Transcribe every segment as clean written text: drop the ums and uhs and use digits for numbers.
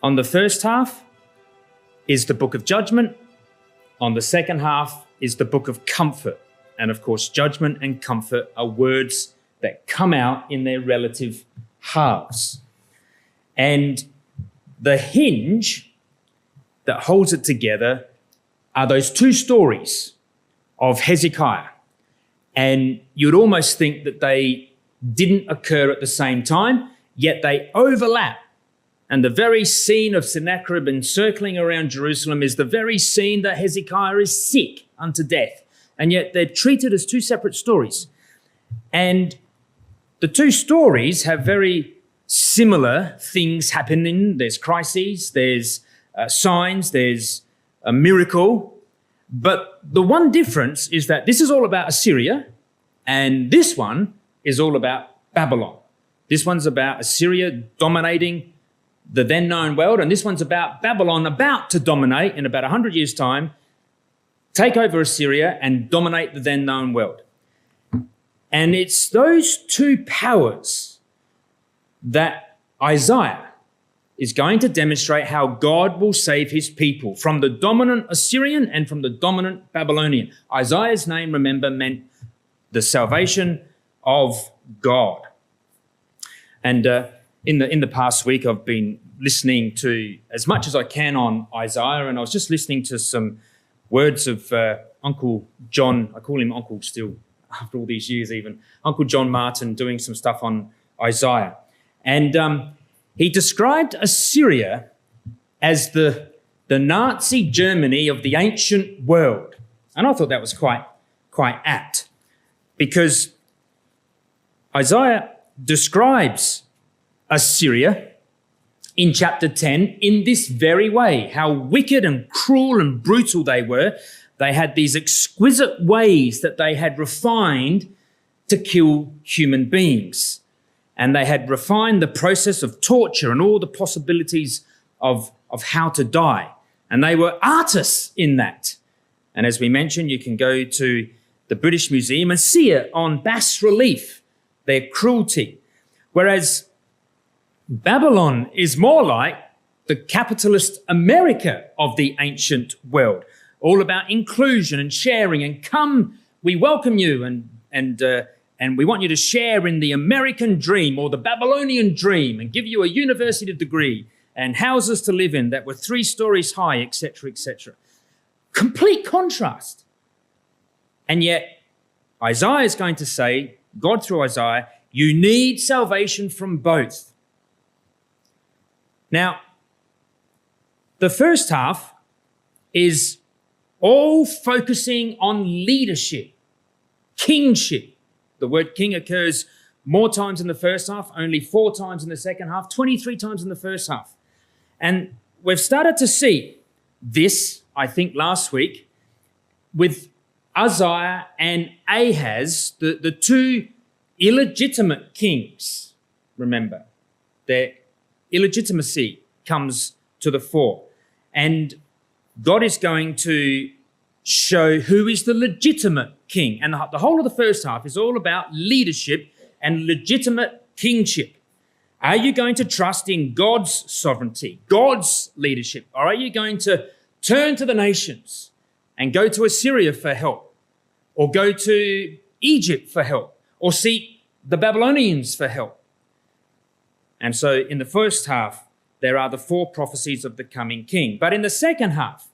On the first half is the book of judgment. On the second half is the book of comfort. And of course, judgment and comfort are words that come out in their relative halves. And the hinge that holds it together are those two stories of Hezekiah. And you'd almost think that they didn't occur at the same time, yet they overlap. And the very scene of Sennacherib encircling around Jerusalem is the very scene that Hezekiah is sick unto death. And yet they're treated as two separate stories. And the two stories have very similar things happening. There's crises, there's signs, there's a miracle. But the one difference is that this is all about Assyria, and this one is all about Babylon. This one's about Assyria dominating the then known world, and this one's about Babylon about to dominate in about 100 years' time, take over Assyria and dominate the then known world. And it's those two powers that Isaiah is going to demonstrate how God will save his people from the dominant Assyrian and from the dominant Babylonian. Isaiah's name, remember, meant the salvation of God. And in the past week, I've been listening to as much as I can on Isaiah, and I was just listening to some words of Uncle John. I call him Uncle still after all these years even. Uncle John Martin doing some stuff on Isaiah. And he described Assyria as the Nazi Germany of the ancient world. And I thought that was quite apt, because Isaiah describes Assyria in chapter 10 in this very way, how wicked and cruel and brutal they were. They had these exquisite ways that they had refined to kill human beings. And they had refined the process of torture and all the possibilities of how to die. And they were artists in that. And as we mentioned, you can go to the British Museum and see it on bas relief, their cruelty. Whereas Babylon is more like the capitalist America of the ancient world, all about inclusion and sharing, and come, we welcome you, and we want you to share in the American dream or the Babylonian dream, and give you a university degree and houses to live in that were 3 stories high, etc., etc. Complete contrast. And yet Isaiah is going to say, God through Isaiah, you need salvation from both. Now, the first half is all focusing on leadership, kingship. The word king occurs more times in the first half, only 4 times in the second half, 23 times in the first half. And we've started to see this, I think, last week with Uzziah and Ahaz, the 2 illegitimate kings. Remember, their illegitimacy comes to the fore. And God is going to show who is the legitimate king. And the whole of the first half is all about leadership and legitimate kingship. Are you going to trust in God's sovereignty, God's leadership? Or are you going to turn to the nations and go to Assyria for help, or go to Egypt for help, or seek the Babylonians for help? And so in the first half, there are the 4 prophecies of the coming king. But in the second half,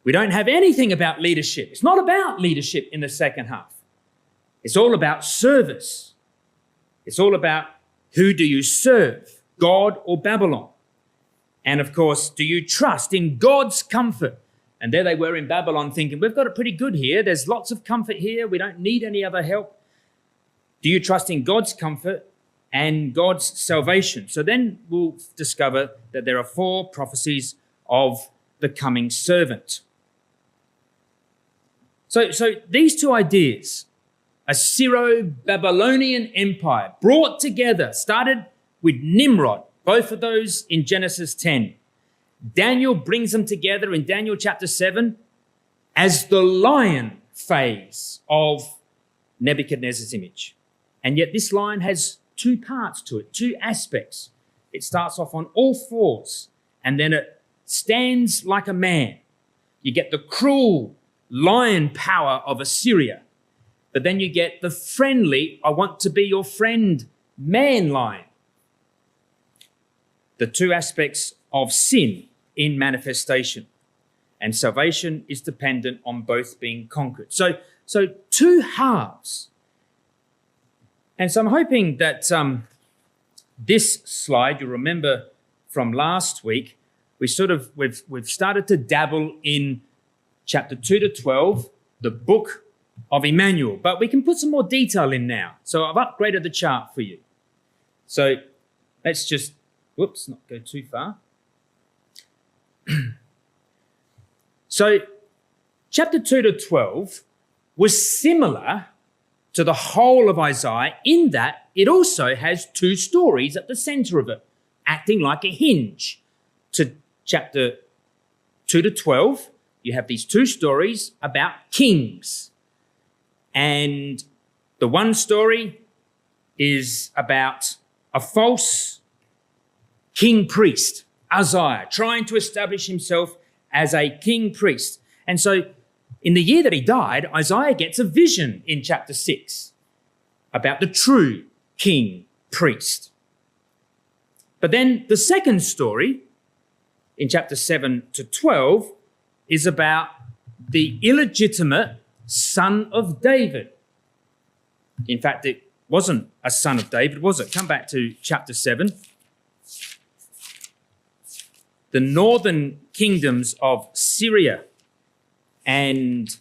we don't have anything about leadership. It's not about leadership in the second half. It's all about service. It's all about who do you serve, God or Babylon? And of course, do you trust in God's comfort? And there they were in Babylon thinking, we've got it pretty good here. There's lots of comfort here. We don't need any other help. Do you trust in God's comfort and God's salvation? So then we'll discover that there are 4 prophecies of the coming servant. So these 2 ideas, a Syro-Babylonian empire brought together, started with Nimrod, both of those in Genesis 10. Daniel brings them together in Daniel chapter 7 as the lion phase of Nebuchadnezzar's image. And yet this lion has 2 parts to it, 2 aspects. It starts off on all 4s and then it stands like a man. You get the cruel lion power of Assyria, but then you get the friendly, I want to be your friend, man lion. The two aspects of sin in manifestation, and salvation is dependent on both being conquered. So two halves. And so I'm hoping that this slide, you remember from last week, we've started to dabble in chapter 2 to 12, the book of Immanuel, but we can put some more detail in now. So I've upgraded the chart for you. So let's just, not go too far. So chapter 2 to 12 was similar to the whole of Isaiah in that it also has two stories at the center of it, acting like a hinge. To chapter 2 to 12, you have these two stories about kings. And the one story is about a false king priest, Isaiah, trying to establish himself as a king priest. And so in the year that he died, Isaiah gets a vision in chapter 6 about the true king priest. But then the second story in chapter 7 to 12 is about the illegitimate son of David. In fact, it wasn't a son of David, was it? Come back to chapter 7. The northern kingdoms of Syria and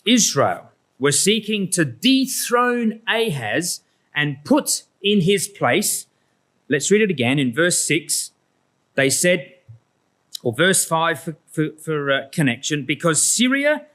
Israel were seeking to dethrone Ahaz and put in his place, let's read it again in verse 6, they said, or verse 5 for connection, because Syria,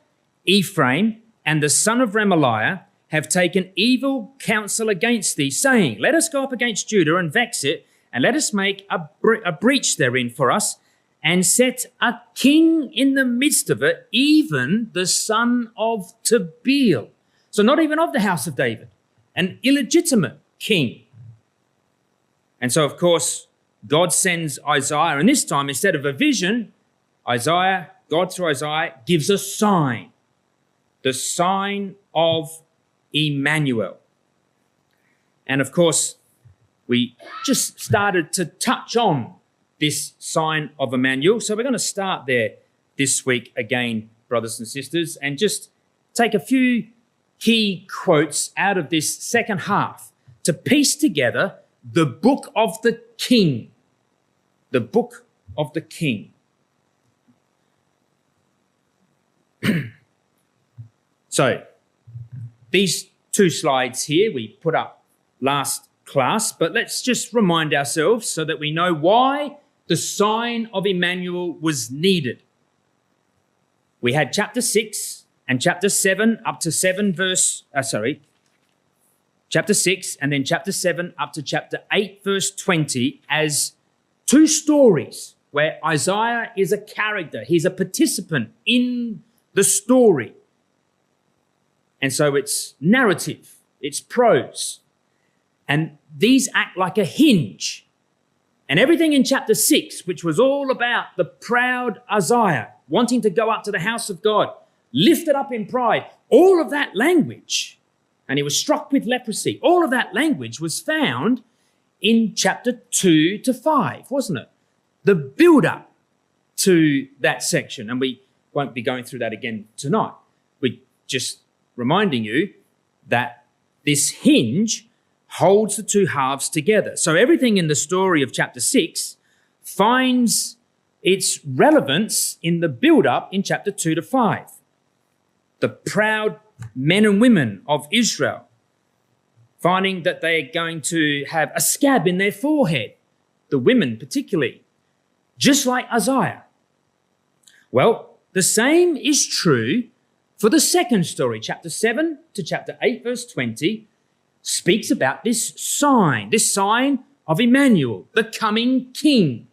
Ephraim, and the son of Remaliah have taken evil counsel against thee, saying, let us go up against Judah and vex it, and let us make a breach therein for us, and set a king in the midst of it, even the son of Tabeel. So not even of the house of David, an illegitimate king. And so, of course, God sends Isaiah, and this time, instead of a vision, God through Isaiah gives a sign, the sign of Immanuel. And of course, we just started to touch on this sign of Immanuel. So we're going to start there this week again, brothers and sisters, and just take a few key quotes out of this second half to piece together the book of the King. The book of the King. So these two slides here we put up last class, but let's just remind ourselves so that we know why the sign of Immanuel was needed. We had chapter 6 and chapter 7 up to chapter 6 and then chapter 7 up to chapter 8 verse 20 as two stories where Isaiah is a character. He's a participant in the story. And so it's narrative, it's prose. And these act like a hinge. And everything in chapter 6, which was all about the proud Isaiah wanting to go up to the house of God, lifted up in pride, all of that language, and he was struck with leprosy, all of that language was found in chapter 2 to 5, wasn't it? The build-up to that section. And we won't be going through that again tonight. We're just reminding you that this hinge holds the two halves together. So everything in the story of chapter 6 finds its relevance in the build-up in chapter 2 to 5. The proud men and women of Israel, finding that they're going to have a scab in their forehead, the women particularly, just like Isaiah. Well, the same is true for the second story. Chapter 7 to chapter 8 verse 20 speaks about this sign of Immanuel, the coming king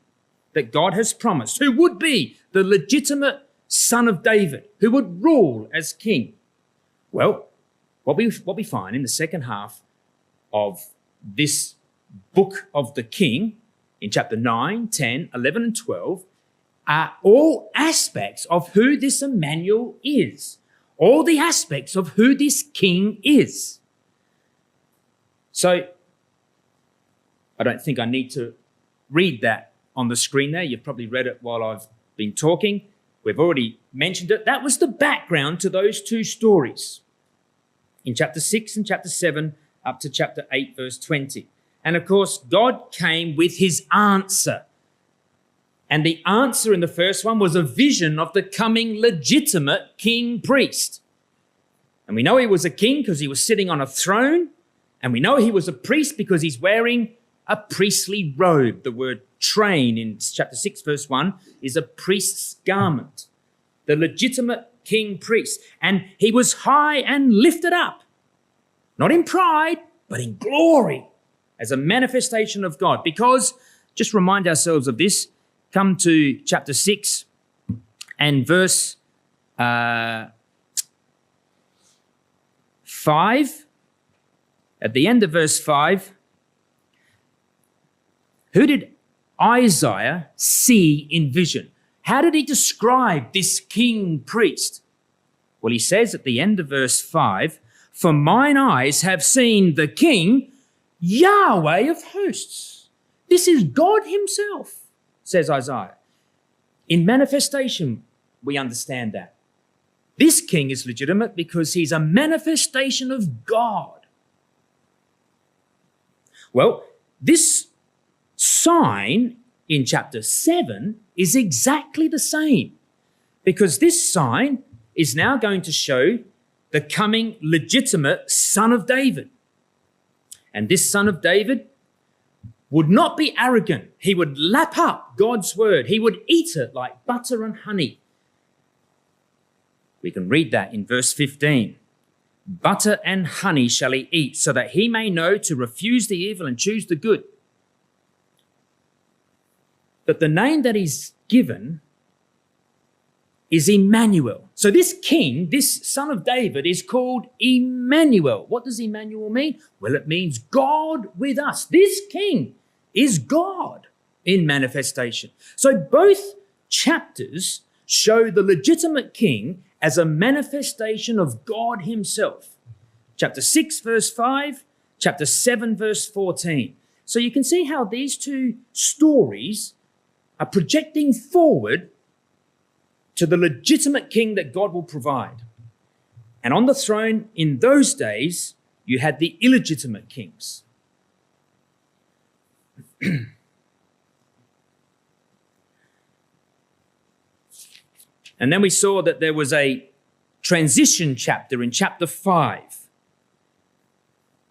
that God has promised, who would be the legitimate son of David, who would rule as king. Well, what we find in the second half of this book of the King, in chapter 9, 10, 11, and 12 are all aspects of who this Immanuel is, all the aspects of who this king is. So I don't think I need to read that on the screen there. You've probably read it while I've been talking. We've already mentioned it. That was the background to those two stories in chapter 6 and chapter 7 up to chapter 8, verse 20. And of course, God came with his answer. And the answer in the first one was a vision of the coming legitimate king priest. And we know he was a king because he was sitting on a throne. And we know he was a priest because he's wearing a priestly robe. The word train in chapter 6, verse 1 is a priest's garment. The legitimate king priest. And he was high and lifted up, not in pride, but in glory, as a manifestation of God. Because, just remind ourselves of this, come to chapter 6 and verse 5. At the end of verse 5, who did Isaiah see in vision? How did he describe this king priest? Well, he says at the end of verse 5, "For mine eyes have seen the King, Yahweh of hosts." This is God himself, says Isaiah. In manifestation, we understand that. This king is legitimate because he's a manifestation of God. Well, this sign in chapter 7 is exactly the same, because this sign is now going to show the coming legitimate son of David. And this son of David would not be arrogant. He would lap up God's word. He would eat it like butter and honey. We can read that in verse 15. "Butter and honey shall he eat, so that he may know to refuse the evil and choose the good." But the name that he's given is Immanuel. So this king, this son of David, is called Immanuel. What does Immanuel mean? Well, it means God with us. This king is God in manifestation. So both chapters show the legitimate king as a manifestation of God himself. Chapter 6, verse 5, chapter 7, verse 14. So you can see how these two stories are projecting forward to the legitimate king that God will provide. And on the throne in those days, you had the illegitimate kings. And then we saw that there was a transition chapter in chapter 5.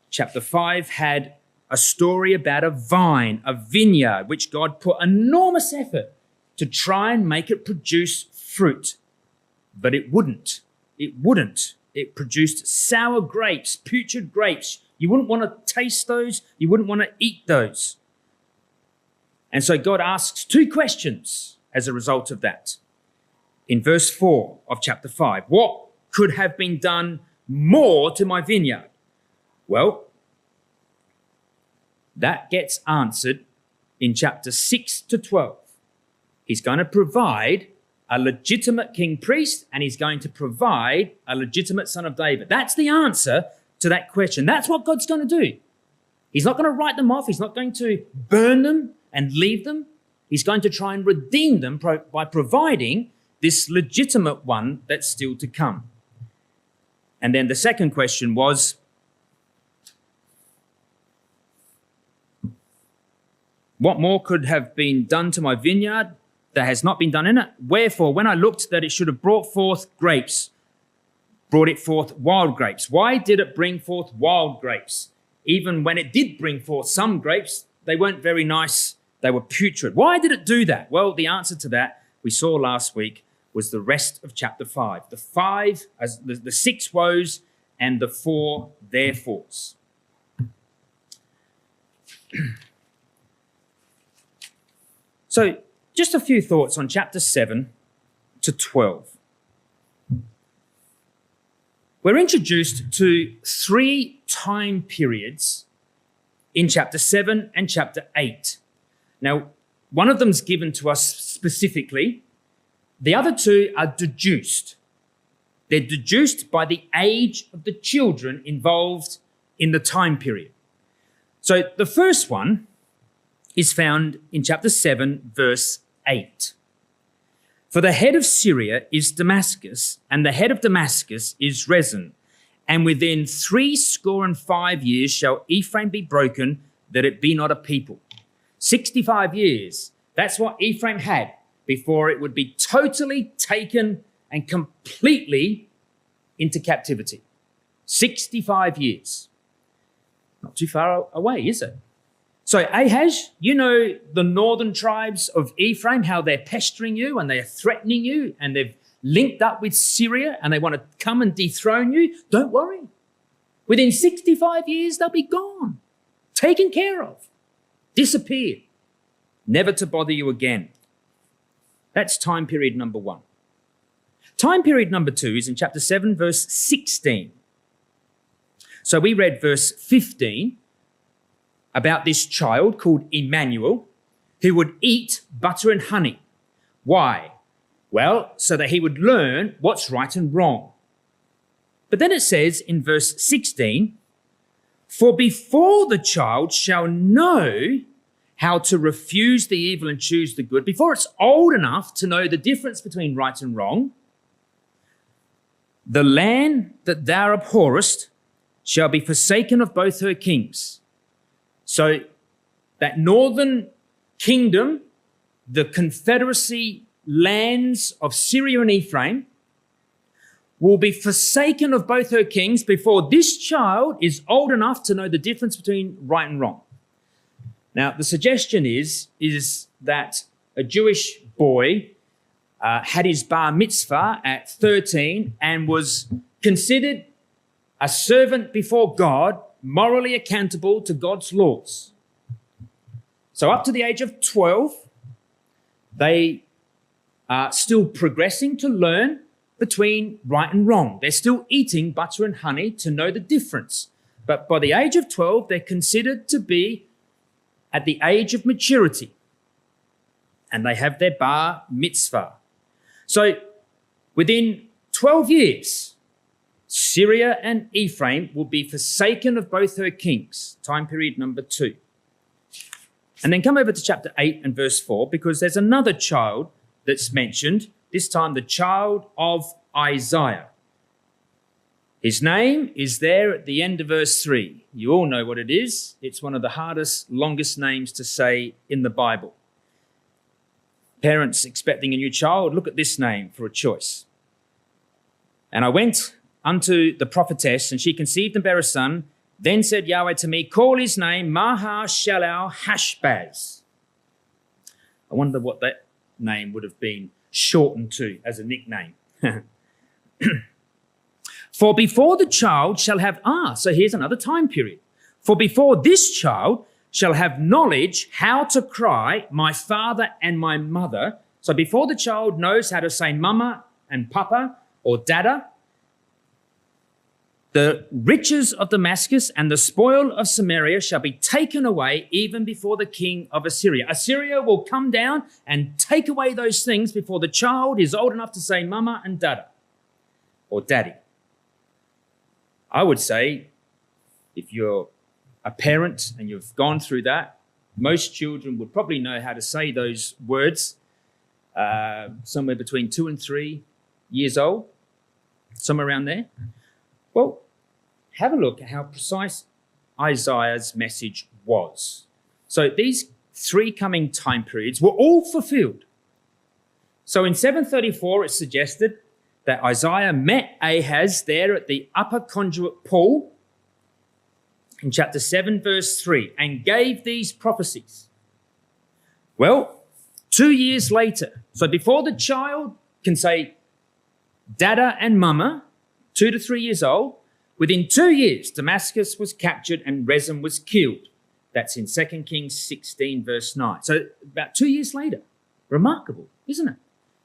Chapter 5 had a story about a vine, a vineyard, which God put enormous effort to try and make it produce fruit. But it wouldn't. It wouldn't. It produced sour grapes, putrid grapes. You wouldn't want to taste those. You wouldn't want to eat those. And so God asks two questions as a result of that. In verse 4 of chapter 5, what could have been done more to my vineyard? Well, that gets answered in chapter 6 to 12. He's going to provide a legitimate king priest, and he's going to provide a legitimate son of David. That's the answer to that question. That's what God's going to do. He's not going to write them off. He's not going to burn them and leave them. He's going to try and redeem them by providing this legitimate one that's still to come. And then the second question was, what more could have been done to my vineyard that has not been done in it? Wherefore, when I looked that it should have brought forth grapes, brought it forth wild grapes. Why did it bring forth wild grapes? Even when it did bring forth some grapes, they weren't very nice. They were putrid. Why did it do that? Well, the answer to that we saw last week was the rest of chapter 5. The 6 woes and the 4 therefores. So just a few thoughts on chapter 7 to 12. We're introduced to 3 time periods in chapter 7 and chapter 8. Now, one of them's given to us specifically. The other two are deduced. They're deduced by the age of the children involved in the time period. So the first one is found in chapter 7, verse 8. For the head of Syria is Damascus, and the head of Damascus is Rezin. And within 65 years shall Ephraim be broken, that it be not a people. 65 years. That's what Ephraim had before it would be totally taken and completely into captivity. 65 years. Not too far away, is it? So Ahaz, you know the northern tribes of Ephraim, how they're pestering you and they're threatening you and they've linked up with Syria and they want to come and dethrone you. Don't worry. Within 65 years, they'll be gone, taken care of, disappeared, never to bother you again. That's time period number one. Time period number two is in chapter 7, verse 16. So we read verse 15 about this child called Immanuel who would eat butter and honey. Why? Well, so that he would learn what's right and wrong. But then it says in verse 16, for before the child shall know how to refuse the evil and choose the good, before it's old enough to know the difference between right and wrong, the land that thou abhorrest shall be forsaken of both her kings. So that northern kingdom, the confederacy lands of Syria and Ephraim, will be forsaken of both her kings before this child is old enough to know the difference between right and wrong. Now, the suggestion is that a Jewish boy had his bar mitzvah at 13 and was considered a servant before God, morally accountable to God's laws. So up to the age of 12, they are still progressing to learn between right and wrong. They're still eating butter and honey to know the difference. But by the age of 12, they're considered to be at the age of maturity. And they have their bar mitzvah. So within 12 years, Syria and Ephraim will be forsaken of both her kings. Time period number 2. And then come over to chapter 8 and verse 4, because there's another child that's mentioned, this time the child of Isaiah. His name is there at the end of verse 3. You all know what it is. It's one of the hardest, longest names to say in the Bible. Parents expecting a new child, look at this name for a choice. And I went unto the prophetess, and she conceived and bare a son. Then said Yahweh to me, call his name Maha-Shalal-Hashbaz. I wonder what that name would have been shortened to as a nickname. For before the child shall have, so here's another time period. For before this child shall have knowledge how to cry, my father and my mother. So before the child knows how to say mama and papa or dada, the riches of Damascus and the spoil of Samaria shall be taken away even before the king of Assyria. Assyria will come down and take away those things before the child is old enough to say mama and dada or daddy. I would say if you're a parent and you've gone through that, most children would probably know how to say those words somewhere between 2 and 3 years old, somewhere around there. Well, have a look at how precise Isaiah's message was. So these 3 coming time periods were all fulfilled. So in 734, it's suggested that Isaiah met Ahaz there at the upper conduit pool in chapter 7, verse 3, and gave these prophecies. Well, 2 years later, so before the child can say dada and mama, 2 to 3 years old, within 2 years, Damascus was captured and Rezin was killed. That's in 2 Kings 16, verse 9. So about 2 years later. Remarkable, isn't it?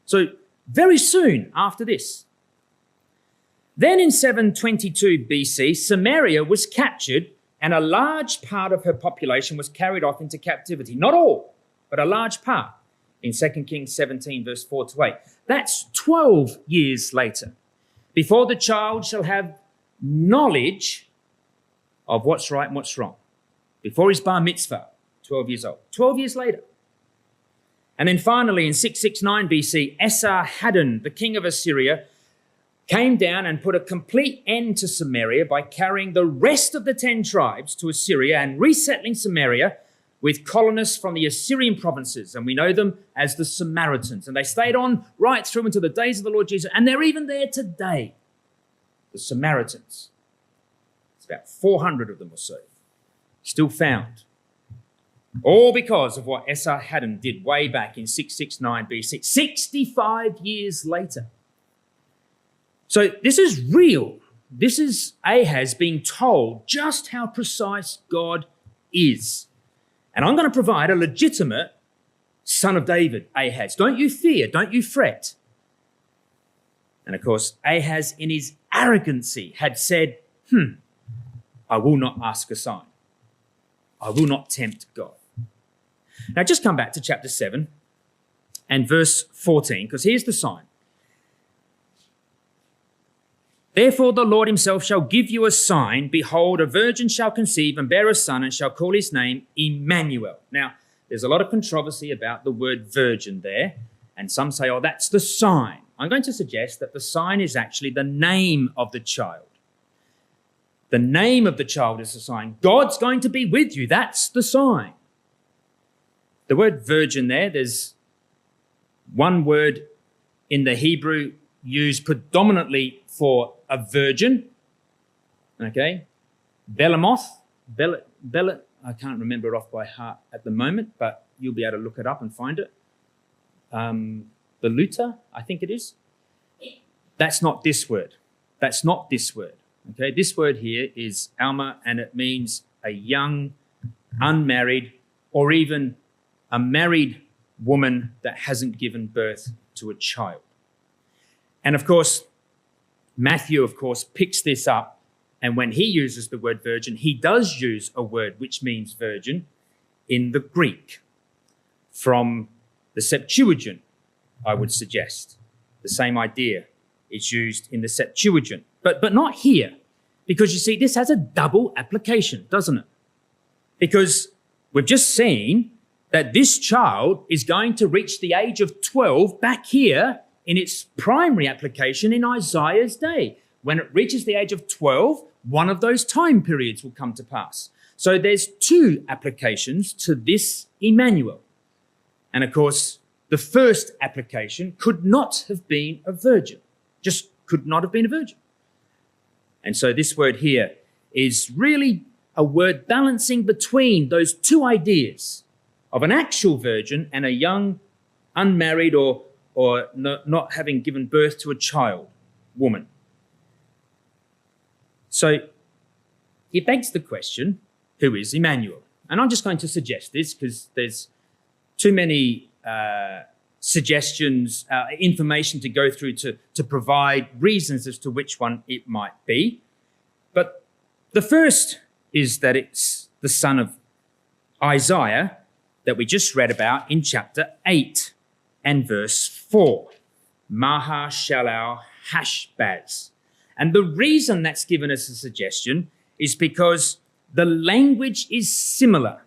So very soon after this. Then in 722 BC, Samaria was captured and a large part of her population was carried off into captivity. Not all. but a large part in 2 Kings 17, verse 4 to 8. That's 12 years later. Before the child shall have knowledge of what's right and what's wrong. Before his bar mitzvah, 12 years old. 12 years later. And then finally in 669 BC, Esarhaddon, the king of Assyria, came down and put a complete end to Samaria by carrying the rest of the 10 tribes to Assyria and resettling Samaria with colonists from the Assyrian provinces. And we know them as the Samaritans. And they stayed on right through until the days of the Lord Jesus. And they're even there today, the Samaritans. It's about 400 of them or so, still found. All because of what Esarhaddon did way back in 669 BC, 65 years later. So this is real. This is Ahaz being told just how precise God is. And I'm going to provide a legitimate son of David, Ahaz. Don't you fear, don't you fret. And of course, Ahaz in his arrogancy had said, I will not ask a sign. I will not tempt God. Now just come back to chapter 7 and verse 14, because here's the sign. Therefore the Lord himself shall give you a sign. Behold, a virgin shall conceive and bear a son and shall call his name Immanuel. Now, there's a lot of controversy about the word virgin there. And some say, oh, that's the sign. I'm going to suggest that the sign is actually the name of the child. The name of the child is the sign. God's going to be with you. That's the sign. The word virgin there's one word in the Hebrew used predominantly for a virgin, okay? Belamoth, I can't remember it off by heart at the moment, but you'll be able to look it up and find it. Beluta, I think it is. That's not this word. That's not this word, okay? This word here is Alma, and it means a young, unmarried, or even a married woman that hasn't given birth to a child. And of course, Matthew, of course, picks this up. And when he uses the word virgin, he does use a word which means virgin in the Greek from the Septuagint, I would suggest. The same idea is used in the Septuagint, but not here. Because you see, this has a double application, doesn't it? Because we've just seen that this child is going to reach the age of 12 back here in its primary application in Isaiah's day. When it reaches the age of 12, one of those time periods will come to pass. So there's two applications to this Immanuel. And of course, the first application could not have been a virgin, just could not have been a virgin. And so this word here is really a word balancing between those two ideas of an actual virgin and a young, unmarried or not having given birth to a child, woman. So it begs the question, who is Immanuel? And I'm just going to suggest this because there's too many suggestions, information to go through to provide reasons as to which one it might be. But the first is that it's the son of Isaiah that we just read about in chapter 8 and verse 4. Maha-shalal-hashbaz. And the reason that's given us a suggestion is because the language is similar.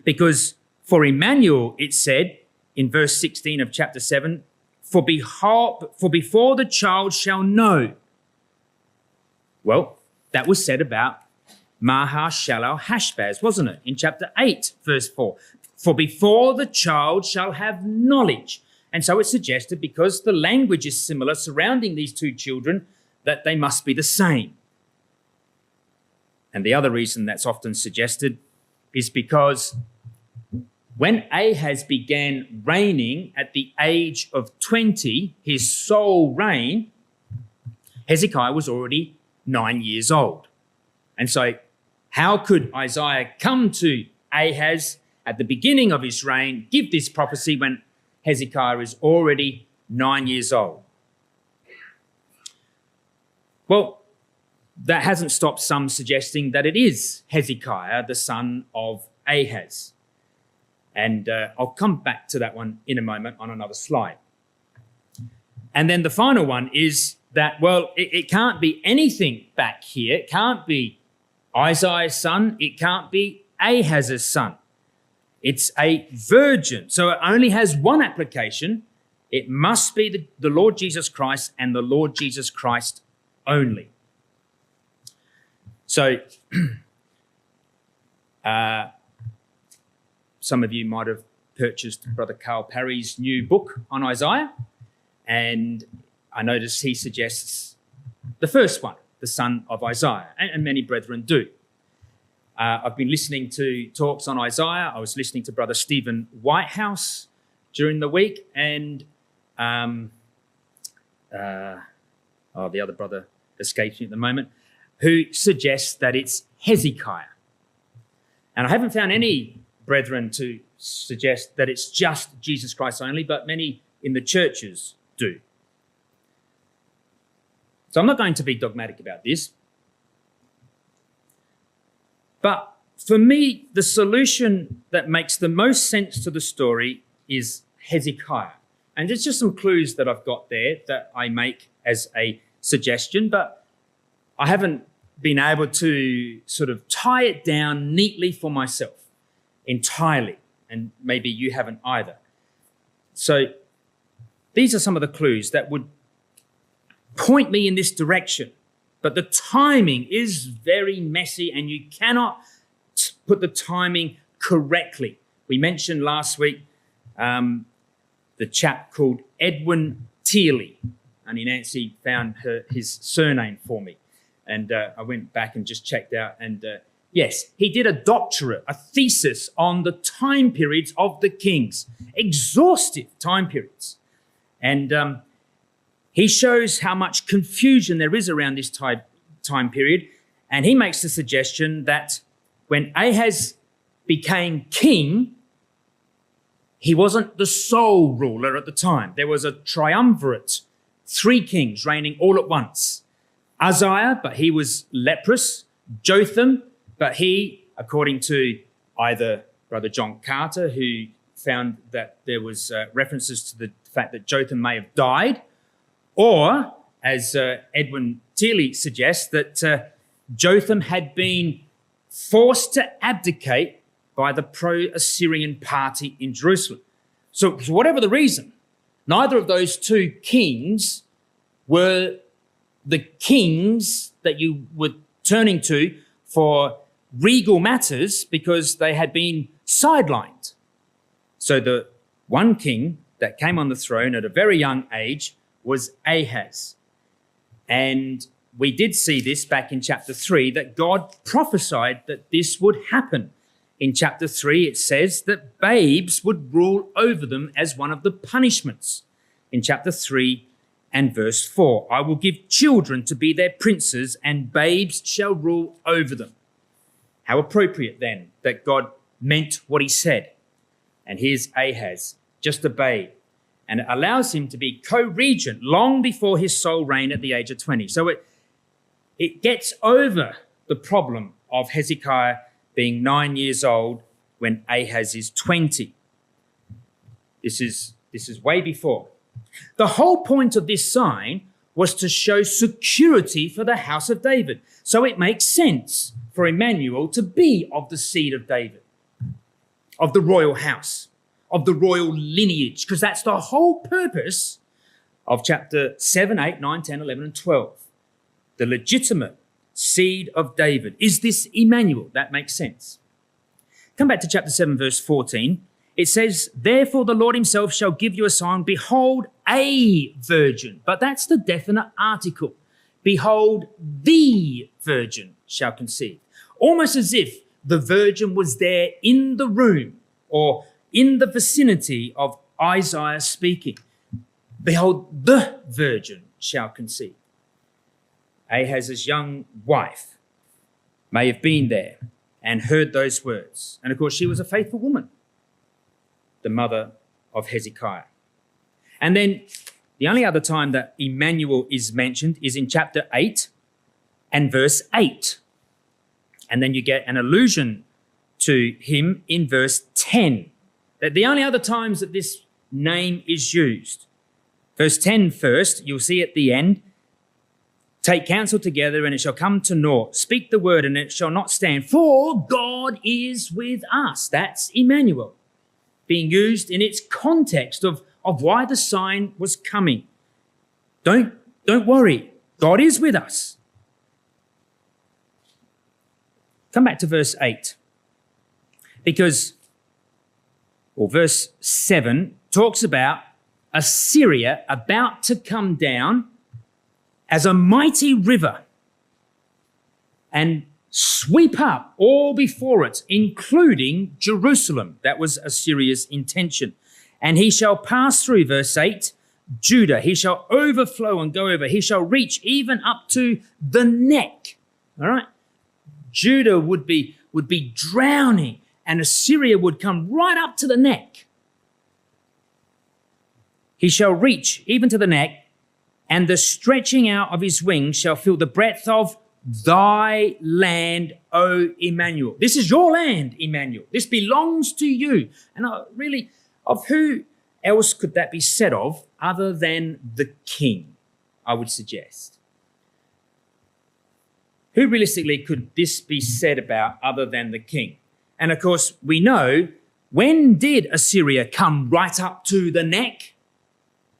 Because for Immanuel, it said in verse 16 of chapter 7, for before the child shall know. Well, that was said about Maha-shalal-hashbaz, wasn't it? In chapter 8, verse 4. For before the child shall have knowledge. And so it's suggested, because the language is similar surrounding these two children, that they must be the same. And the other reason that's often suggested is because when Ahaz began reigning at the age of 20, his sole reign, Hezekiah was already 9 years old. And so how could Isaiah come to Ahaz at the beginning of his reign, give this prophecy when Hezekiah is already 9 years old? Well, that hasn't stopped some suggesting that it is Hezekiah, the son of Ahaz. And I'll come back to that one in a moment on another slide. And then the final one is that, well, it can't be anything back here. It can't be Isaiah's son. It can't be Ahaz's son. It's a virgin. So it only has one application. It must be the Lord Jesus Christ and the Lord Jesus Christ only. So some of you might have purchased Brother Carl Parry's new book on Isaiah, and I notice he suggests the first one, the son of Isaiah, and many brethren do. I've been listening to talks on Isaiah. I was listening to Brother Stephen Whitehouse during the week, and the other brother escapes me at the moment, who suggests that it's Hezekiah. And I haven't found any brethren to suggest that it's just Jesus Christ only, but many in the churches do. So I'm not going to be dogmatic about this. But for me, the solution that makes the most sense to the story is Hezekiah. And there's just some clues that I've got there that I make as a suggestion, but I haven't been able to sort of tie it down neatly for myself entirely, and maybe you haven't either. So these are some of the clues that would point me in this direction, but the timing is very messy and you cannot put the timing correctly. We mentioned last week the chap called Edwin Teely, and Nancy found his surname for me. And I went back and just checked out. And yes, he did a doctorate, a thesis on the time periods of the kings, exhaustive time periods. And he shows how much confusion there is around this time period. And he makes the suggestion that when Ahaz became king, he wasn't the sole ruler at the time. There was a triumvirate, 3 kings reigning all at once. Uzziah, but he was leprous. Jotham, but he, according to either Brother John Carter, who found that there was references to the fact that Jotham may have died, or, as Edwin Teely suggests, that Jotham had been forced to abdicate by the pro-Assyrian party in Jerusalem. So whatever the reason, neither of those 2 kings were the kings that you were turning to for regal matters because they had been sidelined. So the one king that came on the throne at a very young age was Ahaz. And we did see this back in chapter 3, that God prophesied that this would happen. In chapter 3, it says that babes would rule over them as one of the punishments. In chapter 3 and verse 4, I will give children to be their princes, and babes shall rule over them. How appropriate then that God meant what he said. And here's Ahaz, just a babe. And it allows him to be co-regent long before his sole reign at the age of 20. So it gets over the problem of Hezekiah being 9 years old when Ahaz is 20. This is way before. The whole point of this sign was to show security for the house of David. So it makes sense for Immanuel to be of the seed of David, of the royal house, of the royal lineage, because that's the whole purpose of chapter 7, 8, 9, 10, 11, and 12. The legitimate seed of David. Is this Immanuel? That makes sense. Come back to chapter 7, verse 14. It says, therefore the Lord himself shall give you a sign. Behold, a virgin. But that's the definite article. Behold, the virgin shall conceive. Almost as if the virgin was there in the room or in the vicinity of Isaiah speaking. Behold, the virgin shall conceive. Ahaz's young wife may have been there and heard those words. And of course, she was a faithful woman, the mother of Hezekiah. And then the only other time that Immanuel is mentioned is in chapter 8 and verse 8. And then you get an allusion to him in verse 10. that the only other times that this name is used. Verse 10 first, you'll see at the end, take counsel together and it shall come to naught. Speak the word and it shall not stand. For God is with us. That's Immanuel, being used in its context of why the sign was coming. Don't worry. God is with us. Come back to verse 8. Verse 7 talks about Assyria about to come down as a mighty river and sweep up all before it, including Jerusalem. That was Assyria's intention. And he shall pass through, verse 8, Judah. He shall overflow and go over. He shall reach even up to the neck. All right? Judah would be drowning, and Assyria would come right up to the neck. He shall reach even to the neck, and the stretching out of his wings shall fill the breadth of thy land, O Immanuel. This is your land, Immanuel. This belongs to you. And really, of who else could that be said of other than the king, I would suggest? Who realistically could this be said about other than the king? And of course, we know, when did Assyria come right up to the neck?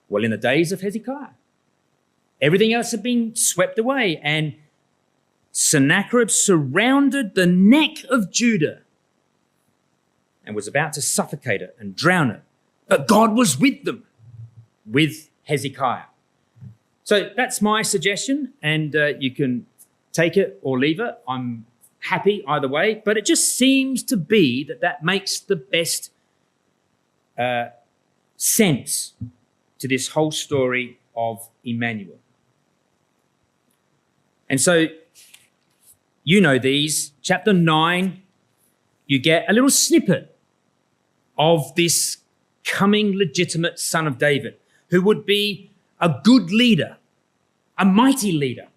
Well, in the days of Hezekiah. Everything else had been swept away, and Sennacherib surrounded the neck of Judah and was about to suffocate it and drown it. But God was with them, with Hezekiah. So that's my suggestion, and you can take it or leave it. I'm happy either way, but it just seems to be that makes the best sense to this whole story of Immanuel. And so, you know these. Chapter 9, you get a little snippet of this coming legitimate son of David, who would be a good leader, a mighty leader.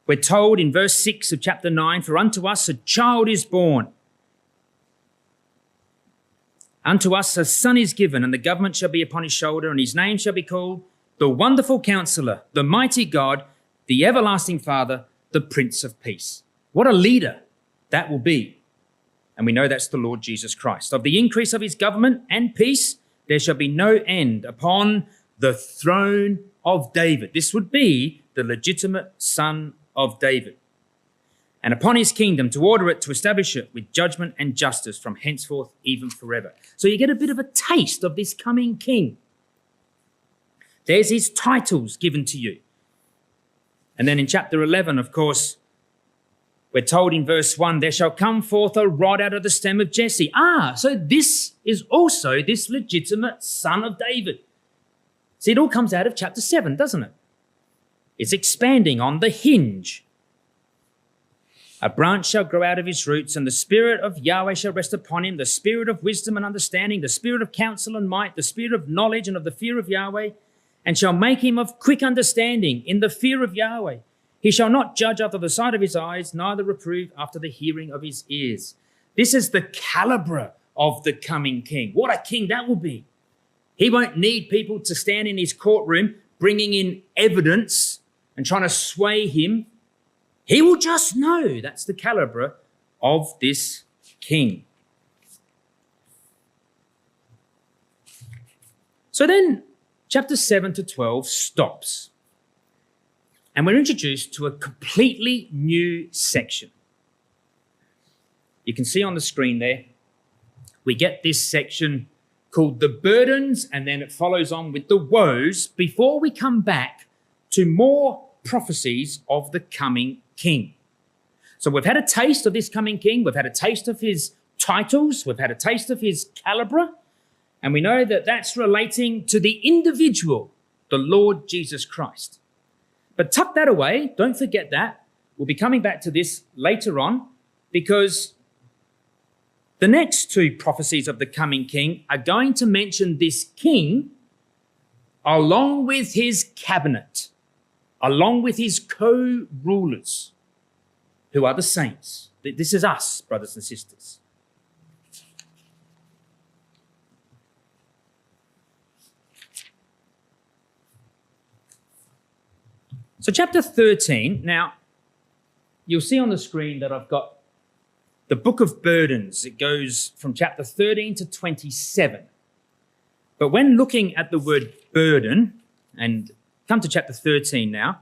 We're told in verse 6 of chapter 9, for unto us a child is born. Unto us a son is given, and the government shall be upon his shoulder, and his name shall be called the Wonderful Counselor, the Mighty God, the Everlasting Father, the Prince of Peace. What a leader that will be. And we know that's the Lord Jesus Christ. Of the increase of his government and peace, there shall be no end upon the throne of David. This would be the legitimate son of David. And upon his kingdom, to order it, to establish it with judgment and justice from henceforth, even forever. So you get a bit of a taste of this coming king. There's his titles given to you. And then in chapter 11, of course, we're told in verse 1, there shall come forth a rod out of the stem of Jesse. So this is also this legitimate son of David. See, it all comes out of chapter 7, doesn't it? It's expanding on the hinge. A branch shall grow out of his roots, and the spirit of Yahweh shall rest upon him, the spirit of wisdom and understanding, the spirit of counsel and might, the spirit of knowledge and of the fear of Yahweh, and shall make him of quick understanding in the fear of Yahweh. He shall not judge after the sight of his eyes, neither reprove after the hearing of his ears. This is the caliber of the coming king. What a king that will be. He won't need people to stand in his courtroom bringing in evidence and trying to sway him. He will just know that's the caliber of this king. So then chapter 7 to 12 stops. And we're introduced to a completely new section. You can see on the screen there, we get this section called the burdens, and then it follows on with the woes before we come back to more prophecies of the coming king. So we've had a taste of this coming king. We've had a taste of his titles. We've had a taste of his caliber. And we know that that's relating to the individual, the Lord Jesus Christ. But tuck that away. Don't forget that. We'll be coming back to this later on, because the next two prophecies of the coming king are going to mention this king along with his cabinet, along with his co-rulers, who are the saints. This is us, brothers and sisters. So chapter 13, now you'll see on the screen that I've got the book of burdens. It goes from chapter 13 to 27. But when looking at the word burden, and come to chapter 13 now,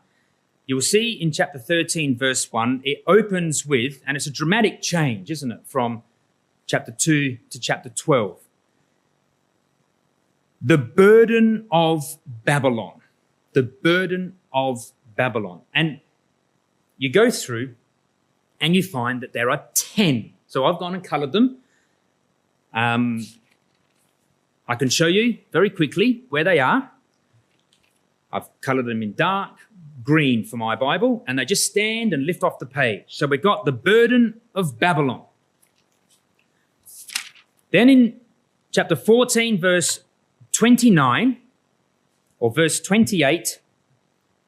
you will see in chapter 13, verse 1, it opens with, and it's a dramatic change, isn't it, from chapter 2 to chapter 12. The burden of Babylon. The burden of Babylon. And you go through and you find that there are 10. So I've gone and coloured them. I can show you very quickly where they are. I've coloured them in dark green for my Bible, and they just stand and lift off the page. So we've got the burden of Babylon. Then in chapter 14, verse 29, or verse 28,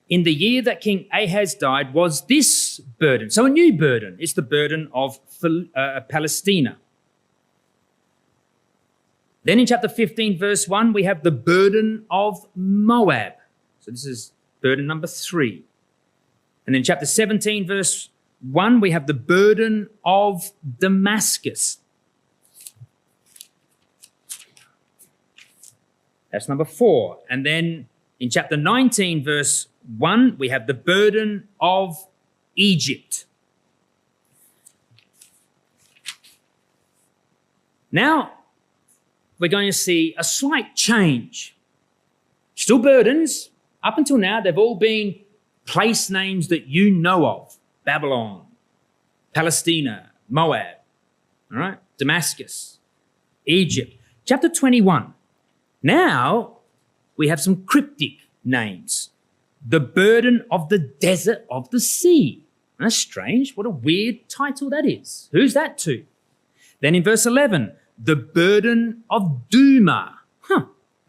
in the year that King Ahaz died was this burden. So a new burden. It's the burden of Palestina. Then in chapter 15, verse 1, we have the burden of Moab. So this is burden number 3. And then chapter 17, verse 1, we have the burden of Damascus. That's number 4. And then in chapter 19, verse 1, we have the burden of Egypt. Now, we're going to see a slight change. Still burdens. Up until now, they've all been place names that you know of. Babylon, Palestina, Moab, all right, Damascus, Egypt. Chapter 21. Now, we have some cryptic names. The burden of the desert of the sea. That's strange. What a weird title that is. Who's that to? Then in verse 11, the burden of Duma.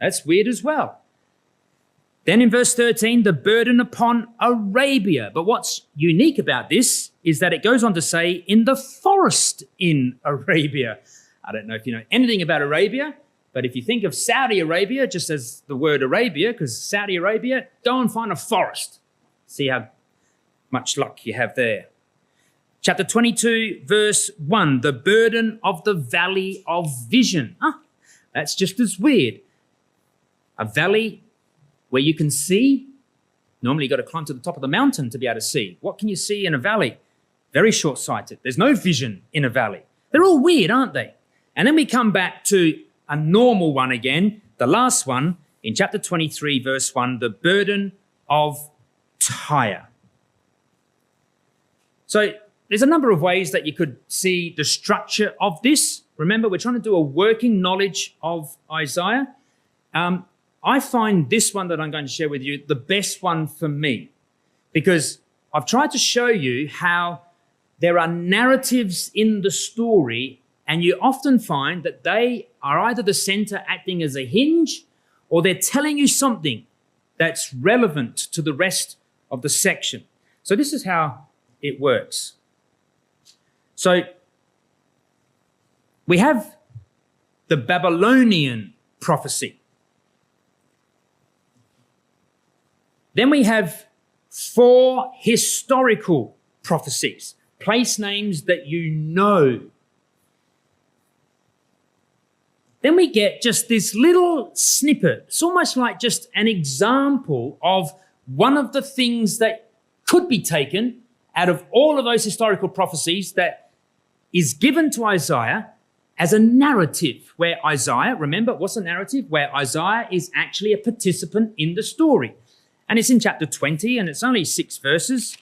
That's weird as well. Then in verse 13, the burden upon Arabia. But what's unique about this is that it goes on to say, in the forest in Arabia. I don't know if you know anything about Arabia, but if you think of Saudi Arabia, just as the word Arabia, because Saudi Arabia, go and find a forest. See how much luck you have there. Chapter 22, verse 1, the burden of the valley of vision. That's just as weird. A valley where you can see. Normally you've got to climb to the top of the mountain to be able to see. What can you see in a valley? Very short-sighted. There's no vision in a valley. They're all weird, aren't they? And then we come back to a normal one again, the last one in chapter 23, verse 1, the burden of Tyre. So there's a number of ways that you could see the structure of this. Remember, we're trying to do a working knowledge of Isaiah. I find this one that I'm going to share with you the best one for me, because I've tried to show you how there are narratives in the story, and you often find that they are either the center acting as a hinge, or they're telling you something that's relevant to the rest of the section. So this is how it works. So we have the Babylonian prophecy. Then we have 4 historical prophecies, place names that you know. Then we get just this little snippet. It's almost like just an example of one of the things that could be taken out of all of those historical prophecies that is given to Isaiah as a narrative, where Isaiah, remember, what's a narrative? Where Isaiah is actually a participant in the story. And it's in chapter 20, and it's only 6 verses.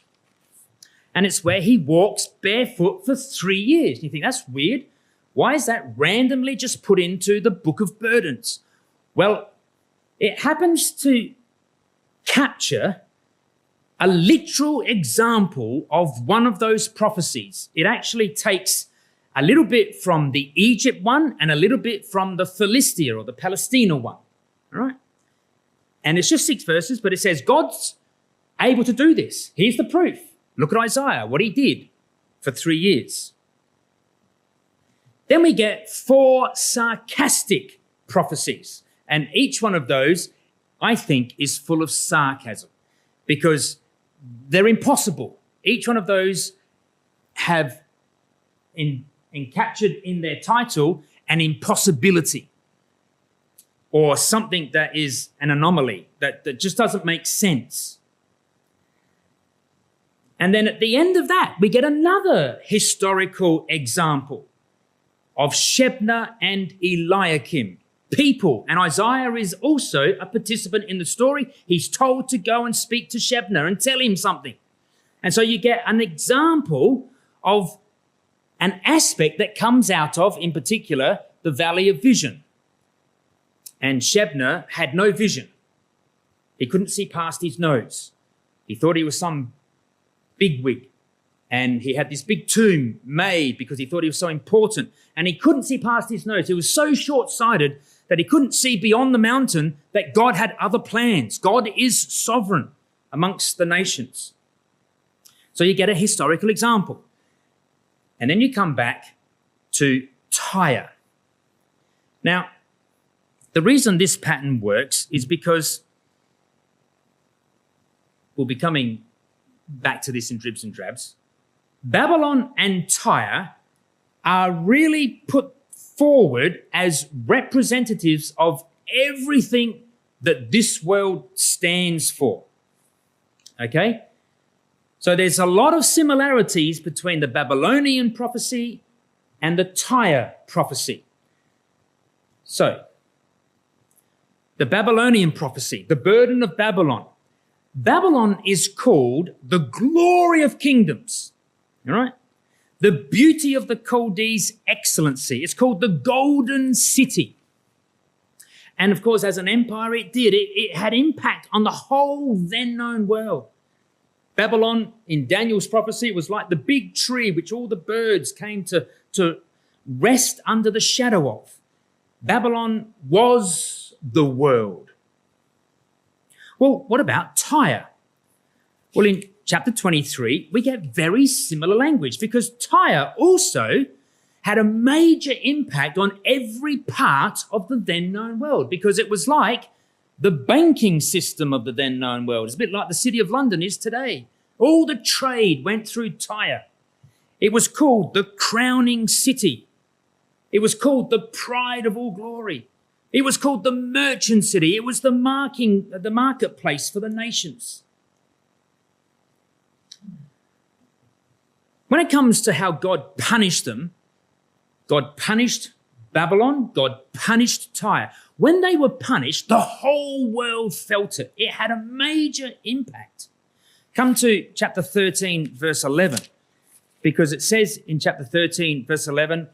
And it's where he walks barefoot for 3 years. And you think, that's weird. Why is that randomly just put into the book of burdens? Well, it happens to capture a literal example of one of those prophecies. It actually takes a little bit from the Egypt one and a little bit from the Philistia or the Palestina one. All right? And it's just 6 verses, but it says God's able to do this. Here's the proof. Look at Isaiah, what he did for 3 years. Then we get 4 sarcastic prophecies. And each one of those, I think, is full of sarcasm, because they're impossible. Each one of those have captured in their title an impossibility or something that is an anomaly, that just doesn't make sense. And then at the end of that, we get another historical example of Shebna and Eliakim, people. And Isaiah is also a participant in the story. He's told to go and speak to Shebna and tell him something. And so you get an example of an aspect that comes out of, in particular, the valley of vision. And Shebna had no vision. He couldn't see past his nose. He thought he was some bigwig. And he had this big tomb made because he thought he was so important. And he couldn't see past his nose. He was so short-sighted that he couldn't see beyond the mountain that God had other plans. God is sovereign amongst the nations. So you get a historical example. And then you come back to Tyre. Now, the reason this pattern works is because we'll be coming back to this in dribs and drabs. Babylon and Tyre are really put forward as representatives of everything that this world stands for. Okay? So there's a lot of similarities between the Babylonian prophecy and the Tyre prophecy. So, the Babylonian prophecy, the burden of Babylon. Babylon is called the glory of kingdoms, all right? The beauty of the Chaldees' excellency. It's called the golden city. And of course, as an empire, it had impact on the whole then known world. Babylon, in Daniel's prophecy, was like the big tree which all the birds came to rest under the shadow of. Babylon was the world. Well, what about Tyre? Well, in chapter 23, we get very similar language because Tyre also had a major impact on every part of the then known world because it was like the banking system of the then known world. It's a bit like the city of London is today. All the trade went through Tyre. It was called the crowning city. It was called the pride of all glory. It was called the merchant city. It was the marketplace for the nations. When it comes to how God punished them, God punished Babylon, God punished Tyre. When they were punished, the whole world felt it. It had a major impact. Come to chapter 13, verse 11, because it says in chapter 13, verse 11,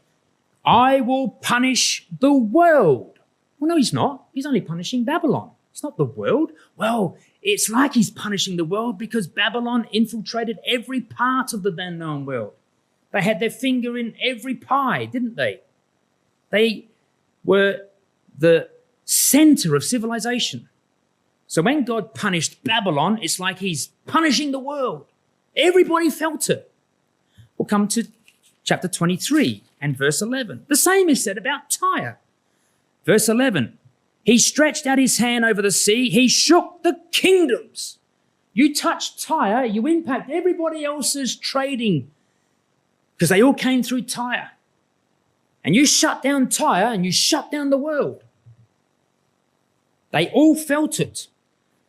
I will punish the world. Well, no, he's not. He's only punishing Babylon. It's not the world. Well, it's like he's punishing the world because Babylon infiltrated every part of the then known world. They had their finger in every pie, didn't they? They were the center of civilization. So when God punished Babylon, it's like he's punishing the world. Everybody felt it. We'll come to chapter 23 and verse 11. The same is said about Tyre. Verse 11, he stretched out his hand over the sea. He shook the kingdoms. You touch Tyre, you impact everybody else's trading because they all came through Tyre. And you shut down Tyre and you shut down the world. They all felt it.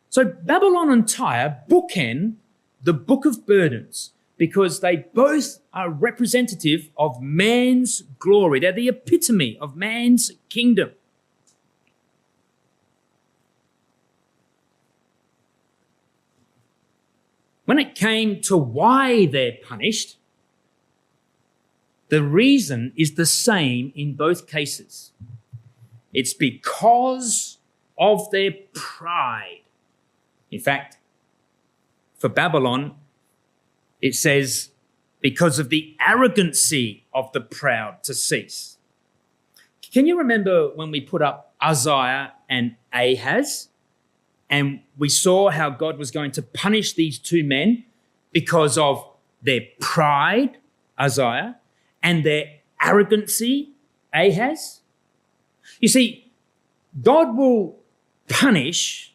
So Babylon and Tyre bookend the book of burdens because they both are representative of man's glory. They're the epitome of man's kingdom. When it came to why they're punished, the reason is the same in both cases. It's because of their pride. In fact, for Babylon, it says, because of the arrogancy of the proud to cease. Can you remember when we put up Uzziah and Ahaz? And we saw how God was going to punish these two men because of their pride, Uzziah, and their arrogancy, Ahaz. You see, God will punish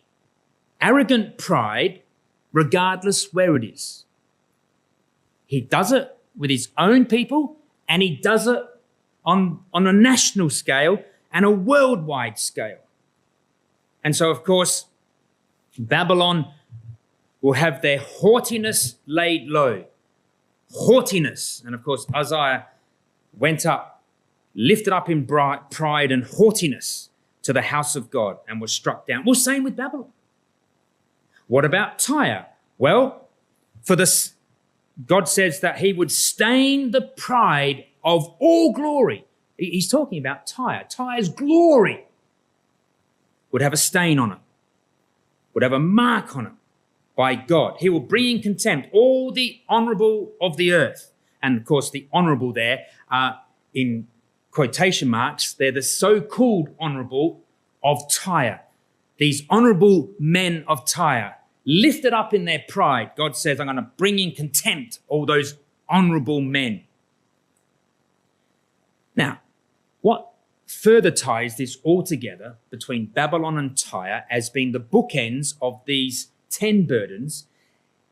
arrogant pride regardless where it is. He does it with his own people, and he does it on a national scale and a worldwide scale. And so, of course, Babylon will have their haughtiness laid low. Haughtiness. And of course, Uzziah went up, lifted up in pride and haughtiness to the house of God and was struck down. Well, same with Babylon. What about Tyre? Well, for this, God says that he would stain the pride of all glory. He's talking about Tyre. Tyre's glory would have a stain on it, would have a mark on it by God. He will bring in contempt all the honourable of the earth. And of course, the honourable there are in quotation marks. They're the so-called honourable of Tyre. These honourable men of Tyre, lifted up in their pride. God says, I'm going to bring in contempt all those honourable men. Now, what further ties this all together between Babylon and Tyre as being the bookends of these 10 burdens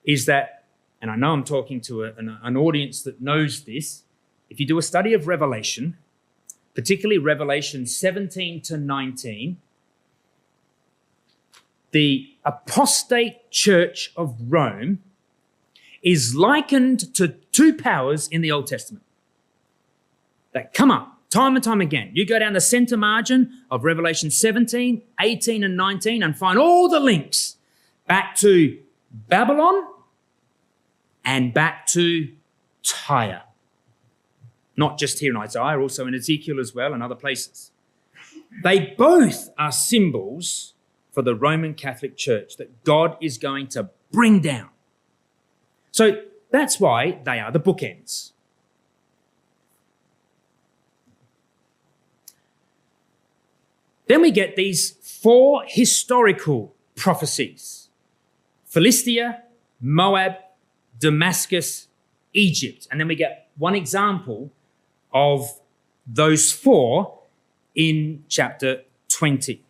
is that, and I know I'm talking to an audience that knows this, if you do a study of Revelation, particularly Revelation 17 to 19, the apostate church of Rome is likened to two powers in the Old Testament that come up time and time again. You go down the center margin of Revelation 17, 18 and 19 and find all the links back to Babylon and back to Tyre. Not just here in Isaiah, also in Ezekiel as well and other places. They both are symbols for the Roman Catholic Church that God is going to bring down. So that's why they are the bookends. Then we get these 4 historical prophecies: Philistia, Moab, Damascus, Egypt. And then we get one example of those 4 in chapter 20.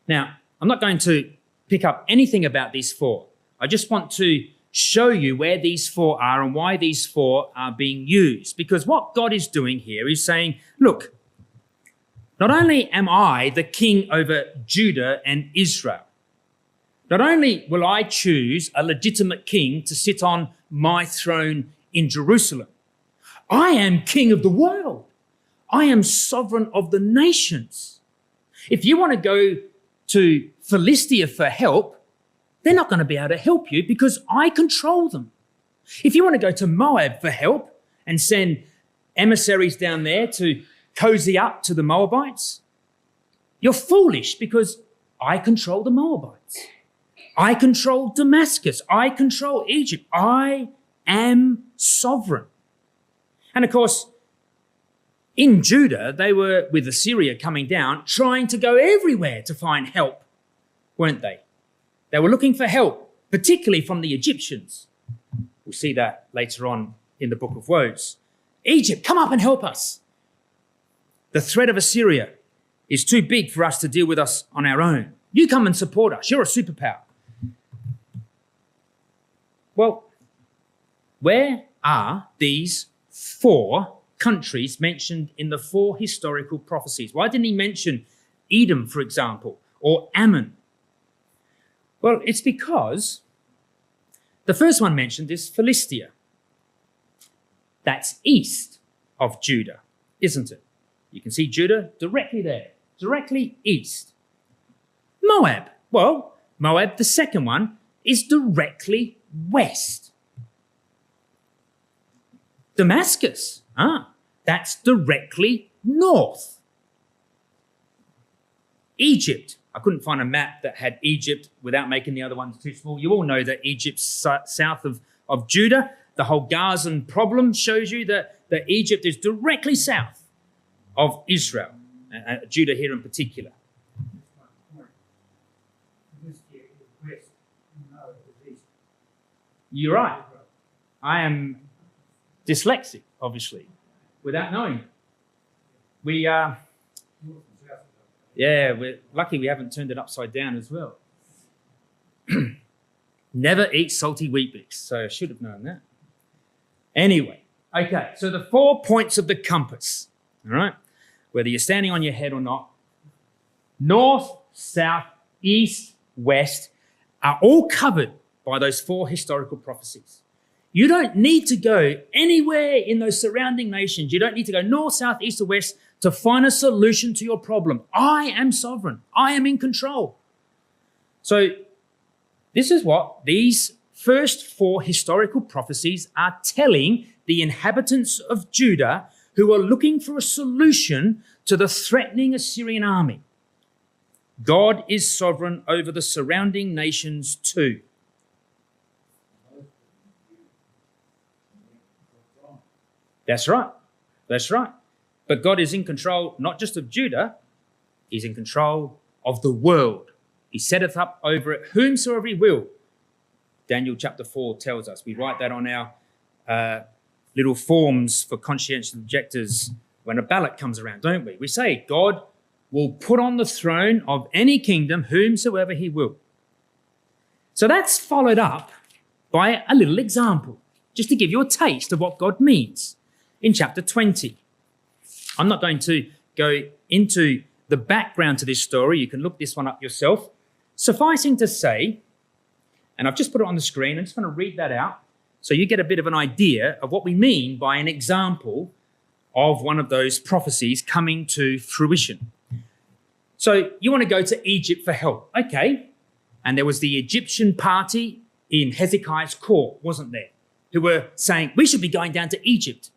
Now, I'm not going to pick up anything about these 4. I just want to show you where these 4 are and why these 4 are being used. Because what God is doing here is saying, look, not only am I the king over Judah and Israel, not only will I choose a legitimate king to sit on my throne in Jerusalem, I am king of the world. I am sovereign of the nations. If you want to go to Philistia for help, they're not going to be able to help you because I control them. If you want to go to Moab for help and send emissaries down there to cozy up to the Moabites, you're foolish because I control the Moabites. I control Damascus. I control Egypt. I am sovereign. And of course, in Judah, they were, with Assyria coming down, trying to go everywhere to find help, weren't they? They were looking for help, particularly from the Egyptians. We'll see that later on in the book of Woes. Egypt, come up and help us. The threat of Assyria is too big for us to deal with us on our own. You come and support us. You're a superpower. Well, where are these 4 countries mentioned in the 4 historical prophecies? Why didn't he mention Edom, for example, or Ammon? Well, it's because the first one mentioned is Philistia. That's east of Judah, isn't it? You can see Judah directly there, directly east. Moab. Well, Moab, the second one, is directly west. Damascus. That's directly north. Egypt. I couldn't find a map that had Egypt without making the other ones too small. You all know that Egypt's south of Judah. The whole Gazan problem shows you that Egypt is directly south of Israel, Judah here in particular. You're right. I am dyslexic, obviously, without knowing. Yeah, we're lucky we haven't turned it upside down as well. Never eat salty wheat bix, so I should have known that. Anyway, okay, so the 4 points of the compass, all right, whether you're standing on your head or not, north, south, east, west, are all covered by those 4 historical prophecies. You don't need to go anywhere in those surrounding nations. You don't need to go north, south, east, or west to find a solution to your problem. I am sovereign. I am in control. So this is what these first 4 historical prophecies are telling the inhabitants of Judah who are looking for a solution to the threatening Assyrian army. God is sovereign over the surrounding nations too. That's right. That's right. But God is in control not just of Judah, he's in control of the world. He setteth up over it whomsoever he will. Daniel chapter 4 tells us. We write that on our little forms for conscientious objectors when a ballot comes around, don't we? We say God will put on the throne of any kingdom whomsoever he will. So that's followed up by a little example, just to give you a taste of what God means in chapter 20. I'm not going to go into the background to this story. You can look this one up yourself. Sufficing to say, and I've just put it on the screen, I'm just going to read that out so you get a bit of an idea of what we mean by an example of one of those prophecies coming to fruition. So you want to go to Egypt for help. Okay. And there was the Egyptian party in Hezekiah's court, wasn't there? Who were saying, we should be going down to Egypt.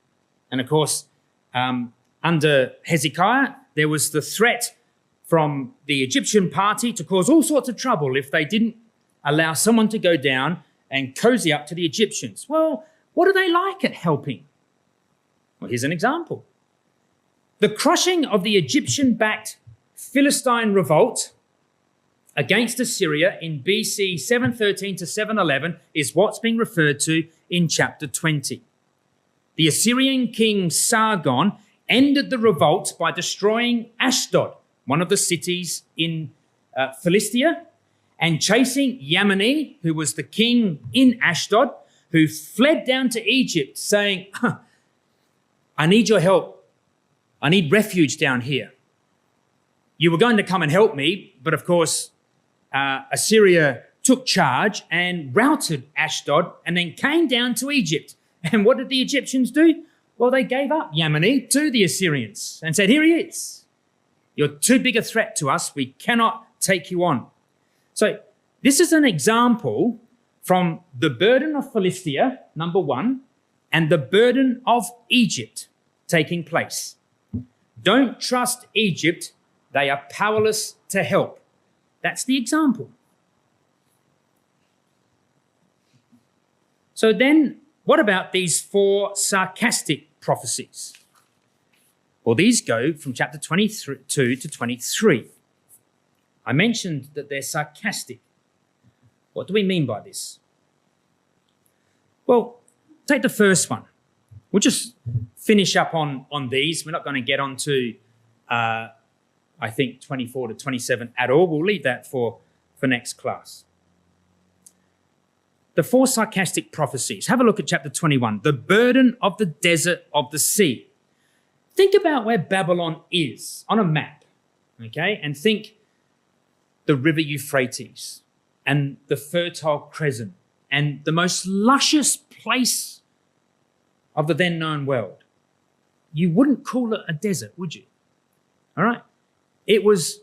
And of course, under Hezekiah, there was the threat from the Egyptian party to cause all sorts of trouble if they didn't allow someone to go down and cozy up to the Egyptians. Well, what do they like at helping? Well, here's an example. The crushing of the Egyptian-backed Philistine revolt against Assyria in BC 713 to 711 is what's being referred to in chapter 20. The Assyrian king Sargon ended the revolt by destroying Ashdod, one of the cities in Philistia, and chasing Yamani, who was the king in Ashdod, who fled down to Egypt saying, I need your help. I need refuge down here. You were going to come and help me, but of course, Assyria took charge and routed Ashdod and then came down to Egypt. And what did the Egyptians do? Well, they gave up Yamani to the Assyrians and said, here he is. You're too big a threat to us. We cannot take you on. So this is an example from the burden of Philistia, number 1, and the burden of Egypt taking place. Don't trust Egypt. They are powerless to help. That's the example. So then, what about these 4 sarcastic prophecies? Well, these go from chapter 22 to 23. I mentioned that they're sarcastic. What do we mean by this? Well, take the first one. We'll just finish up on these. We're not going to get on to, I think, 24 to 27 at all. We'll leave that for next class. The 4 sarcastic prophecies. Have a look at chapter 21. The burden of the desert of the sea. Think about where Babylon is on a map, okay? And think the river Euphrates and the Fertile Crescent and the most luscious place of the then known world. You wouldn't call it a desert, would you? All right? It was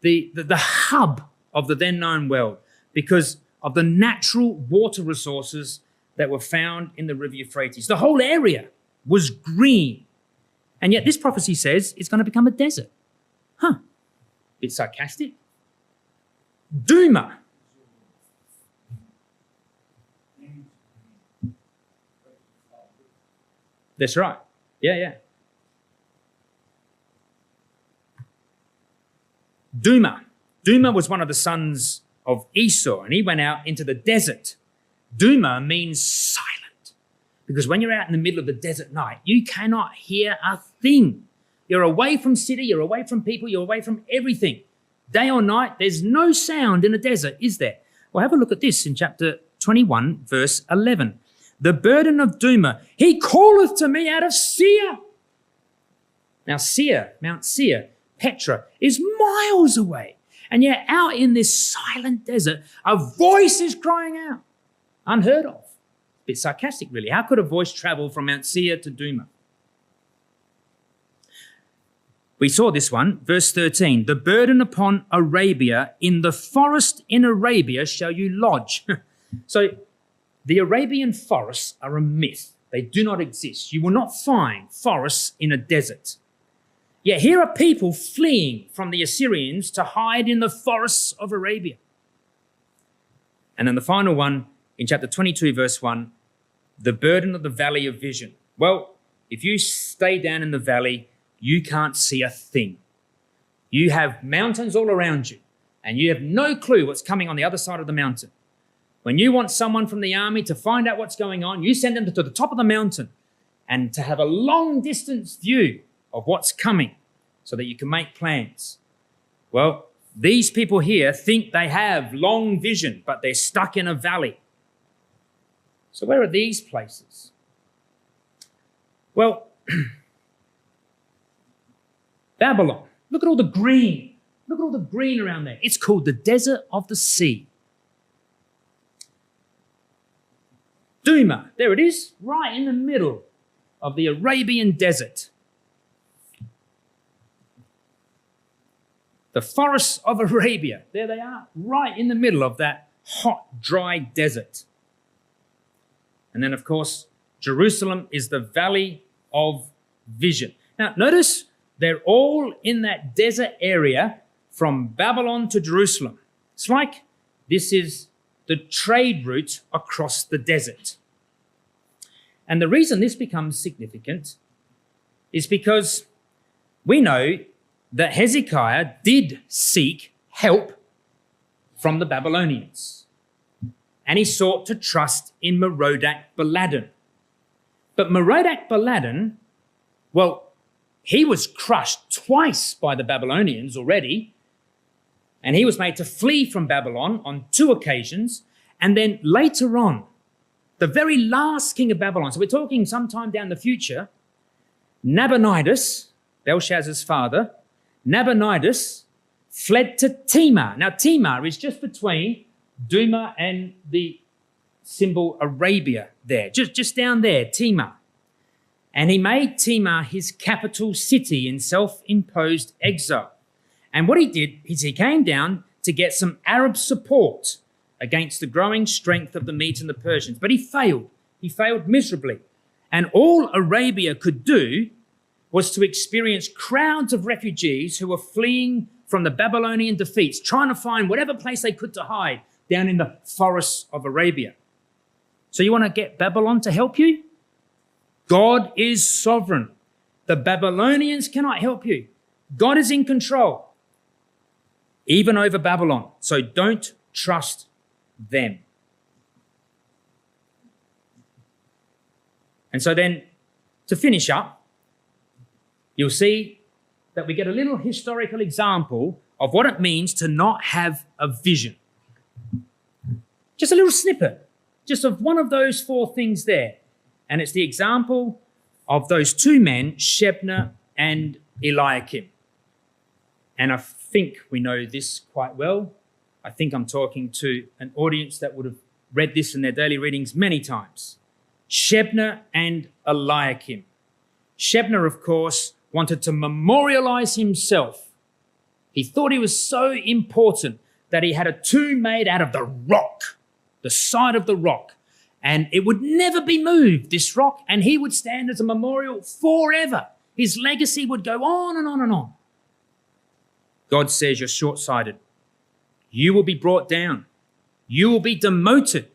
the hub of the then known world because of the natural water resources that were found in the river Euphrates. The whole area was green. And yet this prophecy says it's going to become a desert. Bit sarcastic. Duma. That's right. Yeah. Duma. Duma was one of the sons of Esau, and he went out into the desert. Duma means silent, because when you're out in the middle of the desert night, you cannot hear a thing. You're away from city, you're away from people, you're away from everything. Day or night, there's no sound in a desert, is there? Well, have a look at this in chapter 21, verse 11. The burden of Duma, he calleth to me out of Seir. Now, Seir, Mount Seir, Petra, is miles away. And yet out in this silent desert, a voice is crying out. Unheard of. A bit sarcastic, really. How could a voice travel from Mount Seir to Duma? We saw this one, verse 13. The burden upon Arabia, in the forest in Arabia shall you lodge. So the Arabian forests are a myth. They do not exist. You will not find forests in a desert. Yet here are people fleeing from the Assyrians to hide in the forests of Arabia. And then the final one in chapter 22, verse 1, the burden of the valley of vision. Well, if you stay down in the valley, you can't see a thing. You have mountains all around you, and you have no clue what's coming on the other side of the mountain. When you want someone from the army to find out what's going on, you send them to the top of the mountain and to have a long distance view of what's coming so that you can make plans. Well, these people here think they have long vision, but they're stuck in a valley. So where are these places? Well, Babylon. Look at all the green. Look at all the green around there. It's called the desert of the sea. Duma, there it is, right in the middle of the Arabian desert. The forests of Arabia, there they are, right in the middle of that hot, dry desert. And then, of course, Jerusalem is the valley of vision. Now, notice they're all in that desert area from Babylon to Jerusalem. It's like this is the trade route across the desert. And the reason this becomes significant is because we know that Hezekiah did seek help from the Babylonians. And he sought to trust in Merodach-Baladan. But Merodach-Baladan, well, he was crushed twice by the Babylonians already. And he was made to flee from Babylon on 2 occasions. And then later on, the very last king of Babylon, so we're talking sometime down the future, Nabonidus, Belshazzar's father, Nabonidus fled to Timar. Now, Timar is just between Duma and the symbol Arabia there, just down there, Timar. And he made Timar his capital city in self-imposed exile. And what he did is he came down to get some Arab support against the growing strength of the Medes and the Persians. But he failed. He failed miserably. And all Arabia could do was to experience crowds of refugees who were fleeing from the Babylonian defeats, trying to find whatever place they could to hide down in the forests of Arabia. So you want to get Babylon to help you? God is sovereign. The Babylonians cannot help you. God is in control, even over Babylon. So don't trust them. And so then, to finish up, you'll see that we get a little historical example of what it means to not have a vision. Just a little snippet, just of one of those 4 things there. And it's the example of those 2 men, Shebna and Eliakim. And I think we know this quite well. I think I'm talking to an audience that would have read this in their daily readings many times. Shebna and Eliakim. Shebna, of course, wanted to memorialize himself. He thought he was so important that he had a tomb made out of the rock, the side of the rock. And it would never be moved, this rock, and he would stand as a memorial forever. His legacy would go on and on and on. God says you're short-sighted. You will be brought down. You will be demoted.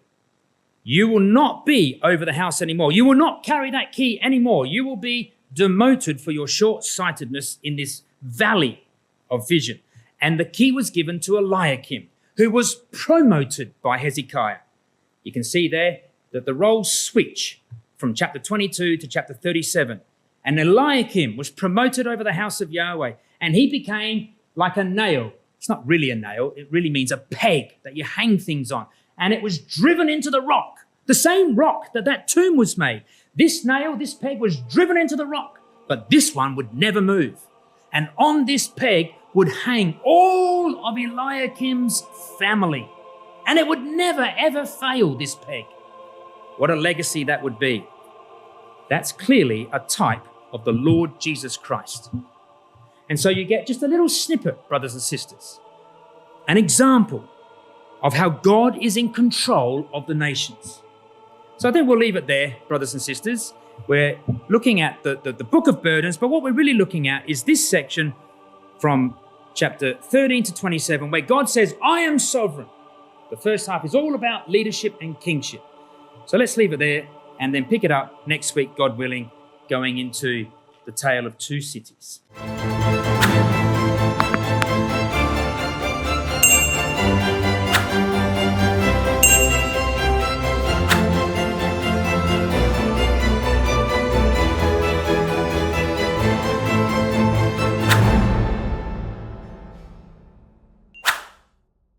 You will not be over the house anymore. You will not carry that key anymore. You will be demoted for your short-sightedness in this valley of vision. And the key was given to Eliakim, who was promoted by Hezekiah. You can see there that the roles switch from chapter 22 to chapter 37. And Eliakim was promoted over the house of Yahweh, and he became like a nail. It's not really a nail. It really means a peg that you hang things on. And it was driven into the rock, the same rock that tomb was made. This nail, this peg was driven into the rock, but this one would never move. And on this peg would hang all of Eliakim's family. And it would never, ever fail, this peg. What a legacy that would be. That's clearly a type of the Lord Jesus Christ. And so you get just a little snippet, brothers and sisters, an example of how God is in control of the nations. So I think we'll leave it there, brothers and sisters. We're looking at the book of burdens, but what we're really looking at is this section from chapter 13 to 27, where God says, I am sovereign. The first half is all about leadership and kingship. So let's leave it there and then pick it up next week, God willing, going into the tale of two cities.